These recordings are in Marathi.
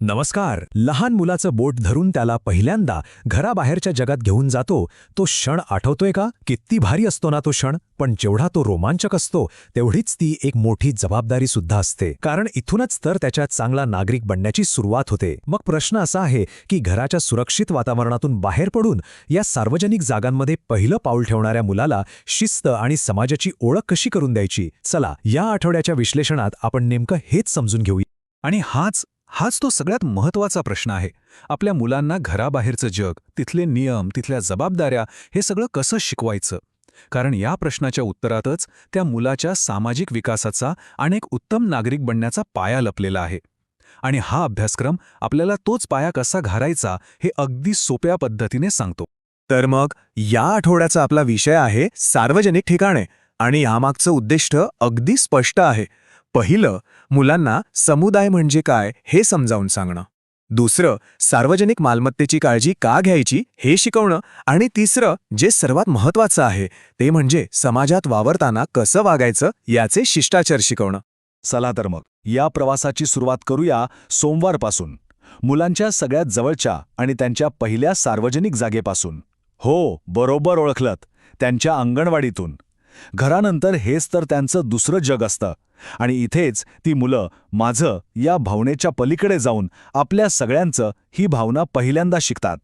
नमस्कार. लहान मुलाचं बोट धरून त्याला पहिल्यांदा घराबाहेरच्या जगात घेऊन जातो तो क्षण आठवतोय का? किती भारी असतो ना तो क्षण. पण जेवढा तो रोमांचक असतो तेवढीच ती एक मोठी जबाबदारी सुद्धा असते. कारण इथूनच तर त्याच्या चांगला नागरिक बनण्याची सुरुवात होते. मग प्रश्न असा आहे की घराच्या सुरक्षित वातावरणातून बाहेर पडून या सार्वजनिक जागांमध्ये पहिलं पाऊल ठेवणाऱ्या मुलाला शिस्त आणि समाजाची ओळख कशी करून द्यायची? चला, या आठवड्याच्या विश्लेषणात आपण नेमकं हेच समजून घेऊया. आणि हाच तो सगळ्यात महत्त्वाचा प्रश्न आहे. आपल्या मुलांना घराबाहेरचं जग, तिथले नियम, तिथल्या जबाबदाऱ्या हे सगळं कसं शिकवायचं? कारण या प्रश्नाच्या उत्तरातच त्या मुलाच्या सामाजिक विकासाचा आणि एक उत्तम नागरिक बनण्याचा पाया लपलेला आहे. आणि हा अभ्यासक्रम आपल्याला तोच पाया कसा घालायचा हे अगदी सोप्या पद्धतीने सांगतो. तर मग या आठवड्याचा आपला विषय आहे सार्वजनिक ठिकाणे. आणि यामागचं उद्दिष्ट अगदी स्पष्ट आहे. पहिलं, मुलांना समुदाय म्हणजे काय हे समजावून सांगणं. दुसरं, सार्वजनिक मालमत्तेची काळजी का घ्यायची हे शिकवणं. आणि तिसरं, जे सर्वात महत्त्वाचं आहे ते म्हणजे समाजात वावरताना कसं वागायचं याचे शिष्टाचार शिकवणं. चला तर मग या प्रवासाची सुरुवात करूया सोमवारपासून, मुलांच्या सगळ्यात जवळच्या आणि त्यांच्या पहिल्या सार्वजनिक जागेपासून. हो, बरोबर ओळखलत, त्यांच्या अंगणवाडीतून. घरानंतर हेच तर त्यांचं दुसरं जग असतं. आणि इथेच ती मुलं माझं या भावनेच्या पलीकडे जाऊन आपल्या सगळ्यांचं ही भावना पहिल्यांदा शिकतात.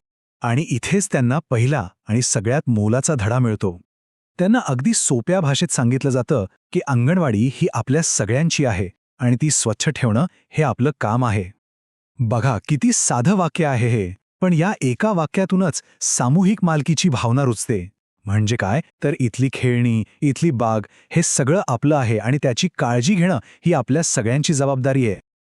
आणि इथेच त्यांना पहिला आणि सगळ्यात मोलाचा धडा मिळतो. त्यांना अगदी सोप्या भाषेत सांगितलं जातं की अंगणवाडी ही आपल्या सगळ्यांची आहे आणि ती स्वच्छ ठेवणं हे आपलं काम आहे. बघा, किती साधं वाक्य आहे हे, पण या एका वाक्यातूनच सामूहिक मालकीची भावना रुजते. म्हणजे काय तर इथली खेळणी, इथली बाग हे सगळं आपलं आहे आणि त्याची काळजी घेणं ही आपल्या सगळ्यांची जबाबदारी आहे.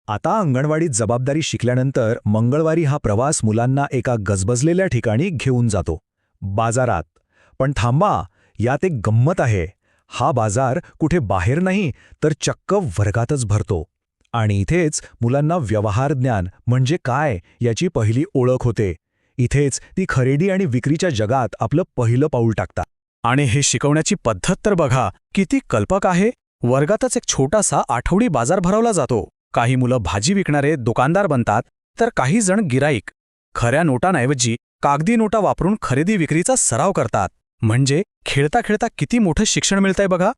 आता अंगणवाडीत जबाबदारी शिकल्यानंतर मंगळवारी हा प्रवास मुलांना एका गजबजलेल्या ठिकाणी घेऊन जातो, बाजारात. पण थांबा, यात एक गंमत आहे. हा बाजार कुठे बाहेर नाही तर चक्क वर्गातच भरतो. आणि इथेच मुलांना व्यवहार ज्ञान म्हणजे काय याची पहिली ओळख होते. इथेच ती खरेदी आणि विक्रीच्या जगात आपलं पहिलं पाऊल टाकतात. आणि हे शिकवण्याची पद्धत तर बघा किती कल्पक आहे. वर्गातच एक छोटासा आठवडी बाजार भरवला जातो. काही मुलं भाजी विकणारे दुकानदार बनतात, तर काही जण गिराईक. खऱ्या नोटांऐवजी कागदी नोटा वापरून खरेदी विक्रीचा सराव करतात. म्हणजे खेळता खेळता किती मोठं शिक्षण मिळतंय बघा.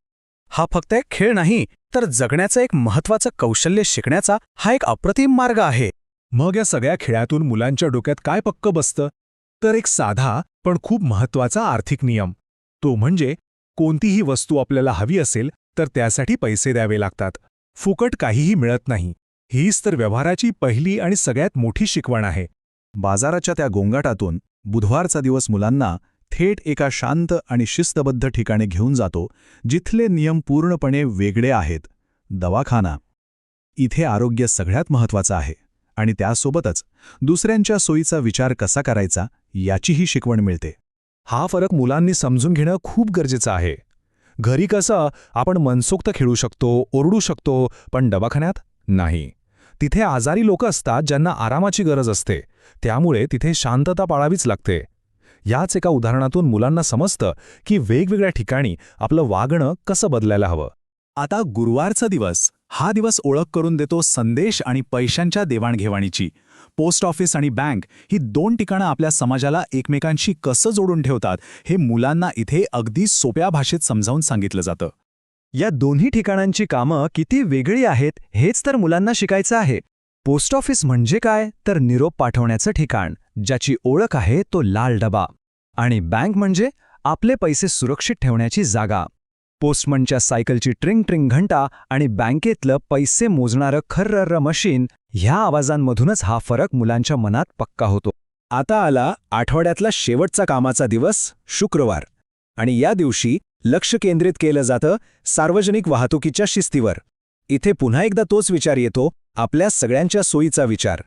हा फक्त एक खेळ नाही, तर जगण्याचं एक महत्त्वाचं कौशल्य शिकण्याचा हा एक अप्रतिम मार्ग आहे. मग या सगळ्या खेळातून मुलांच्या डोक्यात काय पक्क बसतं? तर एक साधा पण खूप महत्त्वाचा आर्थिक नियम. तो म्हणजे कोणतीही वस्तू आपल्याला हवी असेल तर त्यासाठी पैसे द्यावे लागतात. फुकट काहीही मिळत नाही. हीच तर व्यवहाराची पहिली आणि सगळ्यात मोठी शिकवण आहे. बाजाराच्या त्या गोंगाटातून बुधवारचा दिवस मुलांना थेट एका शांत आणि शिस्तबद्ध ठिकाणी घेऊन जातो, जिथले नियम पूर्णपणे वेगळे आहेत. दवाखाना. इथे आरोग्य सगळ्यात महत्त्वाचं आहे आणि त्यासोबतच दुसऱ्यांच्या सोयीचा विचार कसा करायचा याचीही शिकवण मिळते. हा फरक मुलांनी समजून घेणं खूप गरजेचं आहे. घरी कसं आपण मनसोक्त खेळू शकतो, ओरडू शकतो, पण दवाखान्यात नाही. तिथे आजारी लोक असतात ज्यांना आरामाची गरज असते. त्यामुळे तिथे शांतता पाळावीच लागते. याच एका उदाहरणातून मुलांना समजतं की वेगवेगळ्या ठिकाणी आपलं वागणं कसं बदलायला हवं. आता गुरुवारचा दिवस हा दिवस ओळख करून देतो संदेश आणि पैशांच्या देवाणघेवाणीची. पोस्ट ऑफिस आणि बँक ही दोन ठिकाणं आपल्या समाजाला एकमेकांशी कसं जोडून ठेवतात हे मुलांना इथे अगदी सोप्या भाषेत समजावून सांगितलं जातं. या दोन्ही ठिकाणांची कामं किती वेगळी आहेत हेच तर मुलांना शिकायचं आहे. पोस्ट ऑफिस म्हणजे काय तर निरोप पाठवण्याचं ठिकाण, ज्याची ओळख आहे तो लाल डबा. आणि बँक म्हणजे आपले पैसे सुरक्षित ठेवण्याची जागा. पोस्टमनच्या सायकलची ट्रिंग ट्रिंग घंटा आणि बँकेतलं पैसे मोजणारं खर्रर्र मशीन, ह्या आवाजांमधूनच हा फरक मुलांच्या मनात पक्का होतो. आता आला आठवड्यातला शेवटचा कामाचा दिवस, शुक्रवार. आणि या दिवशी लक्ष केंद्रित केलं जातं सार्वजनिक वाहतुकीच्या शिस्तीवर. इथे पुन्हा एकदा तोच विचार येतो, आपल्या सगळ्यांच्या सोयीचा विचार.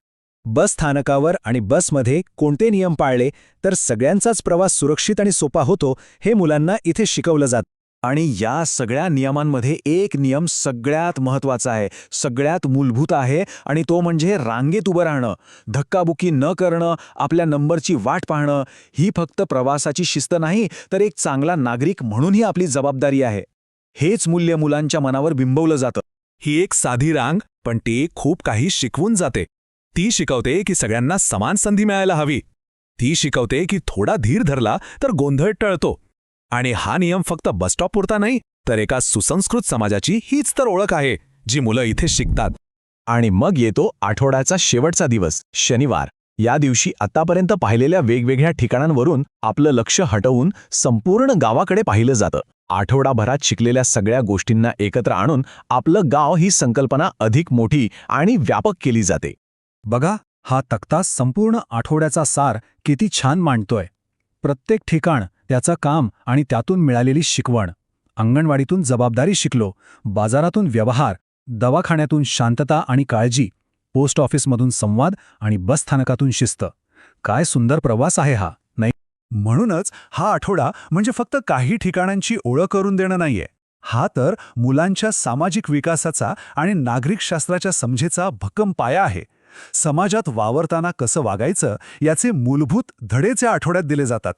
बस स्थानकावर आणि बसमध्ये कोणते नियम पाळले तर सगळ्यांचाच प्रवास सुरक्षित आणि सोपा होतो हे मुलांना इथे शिकवलं जातं. आणि या सगळ्या नियमांमध्ये एक नियम सगळ्यात महत्त्वाचा आहे, सगळ्यात मूलभूत आहे, आणि तो म्हणजे रांगेत उभं राहणं, धक्काबुक्की न करणं, आपल्या नंबरची वाट पाहणं. ही फक्त प्रवासाची शिस्त नाही, तर एक चांगला नागरिक म्हणूनही आपली जबाबदारी आहे. हेच मूल्य मुलांच्या मनावर बिंबवलं जातं. ही एक साधी रांग, पण ती खूप काही शिकवून जाते. ती शिकवते की सगळ्यांना समान संधी मिळायला हवी. ती शिकवते की थोडा धीर धरला तर गोंधळ टळतो. आणि हा नियम फक्त बसस्टॉपपुरता नाही, तर एका सुसंस्कृत समाजाची हीच तर ओळख आहे जी मुलं इथे शिकतात. आणि मग येतो आठवड्याचा शेवटचा दिवस, शनिवार. या दिवशी आतापर्यंत पाहिलेल्या वेगवेगळ्या ठिकाणांवरून आपलं लक्ष हटवून संपूर्ण गावाकडे पाहिलं जातं. आठवडाभरात शिकलेल्या सगळ्या गोष्टींना एकत्र आणून आपलं गाव ही संकल्पना अधिक मोठी आणि व्यापक केली जाते. बघा, हा तक्ता संपूर्ण आठवड्याचा सार किती छान मांडतोय. प्रत्येक ठिकाण, त्याचं काम आणि त्यातून मिळालेली शिकवण. अंगणवाडीतून जबाबदारी शिकलो, बाजारातून व्यवहार, दवाखान्यातून शांतता आणि काळजी, पोस्ट ऑफिसमधून संवाद आणि बसस्थानकातून शिस्त. काय सुंदर प्रवास आहे हा, नाही? म्हणूनच हा आठवडा म्हणजे फक्त काही ठिकाणांची ओळख करून देणं नाहीये. हा तर मुलांच्या सामाजिक विकासाचा आणि नागरिकशास्त्राच्या समजेचा भक्कम पाया आहे. समाजात वावरताना कसं वागायचं याचे मूलभूत धडेच या आठवड्यात दिले जातात.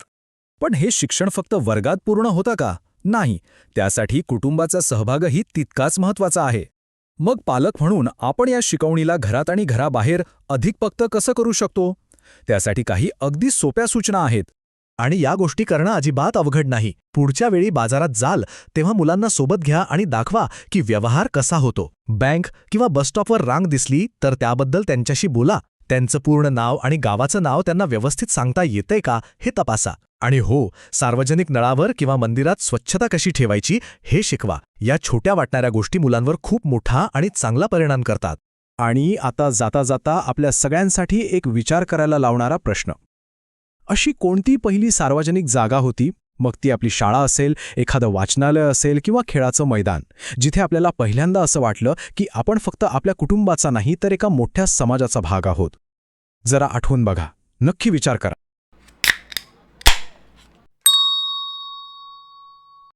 पण हे शिक्षण फक्त वर्गात पूर्ण होतं का? नाही. त्यासाठी कुटुंबाचा सहभागही तितकाच महत्त्वाचा आहे. मग पालक म्हणून आपण या शिकवणीला घरात आणि घराबाहेर अधिक पक्क कसं करू शकतो? त्यासाठी काही अगदी सोप्या सूचना आहेत. आणि या गोष्टी करणं अजिबात अवघड नाही. पुढच्या वेळी बाजारात जाल तेव्हा मुलांना सोबत घ्या आणि दाखवा की व्यवहार कसा होतो. बँक किंवा बसस्टॉपवर रांग दिसली तर त्याबद्दल त्यांच्याशी बोला. त्यांचं पूर्ण नाव आणि गावाचं नाव त्यांना व्यवस्थित सांगता येतंय का हे तपासा. आणि हो, सार्वजनिक नळावर किंवा मंदिरात स्वच्छता कशी ठेवायची हे शिकवा. या छोट्या वाटणाऱ्या गोष्टी मुलांवर खूप मोठा आणि चांगला परिणाम करतात. आणि आता जाता जाता आपल्या सगळ्यांसाठी एक विचार करायला लावणारा प्रश्न. अशी कोणती पहिली सार्वजनिक जागा होती, मग ती आपली शाळा असेल, एखादं वाचनालय असेल किंवा खेळाचं मैदान, जिथे आपल्याला पहिल्यांदा असं वाटलं की आपण फक्त आपल्या कुटुंबाचा नाही तर एका मोठ्या समाजाचा भाग आहोत? जरा आठवून बघा, नक्की विचार करा.